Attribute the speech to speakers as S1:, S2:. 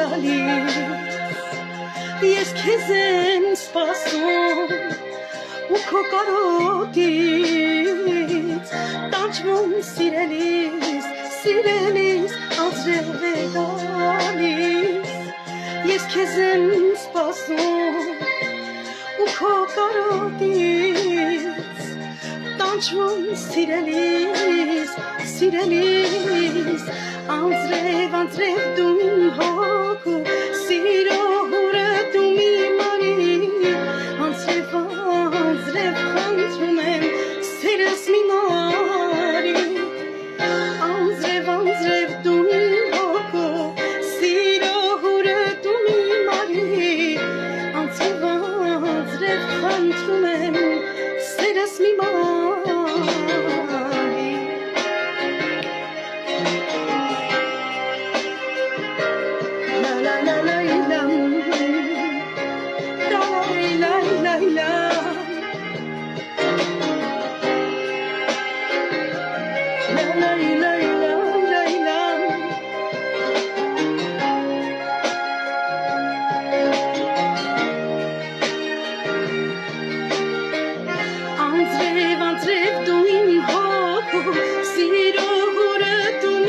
S1: գալիս ես քեզ եմ սպասում ու քո կարոտից տանջվում սիրելիս սիրելիս անձրև է գալիս ես քեզ եմ սպասում ու քո կարոտից տանջվում սիրելիս սիրելիս անձրև անձրև դու իմ հոգու սիրո հուրը դու մի մարի անձրև անձրև խնդրում եմ սիրս մի մարի անձրև անձրև դու իմ հոգու սիրո հուրը դու մի մարի անձրև անձրև խնդրում եմ սիրս մի մարի Անձրև դու իմ հոգու սիրո հուրը դու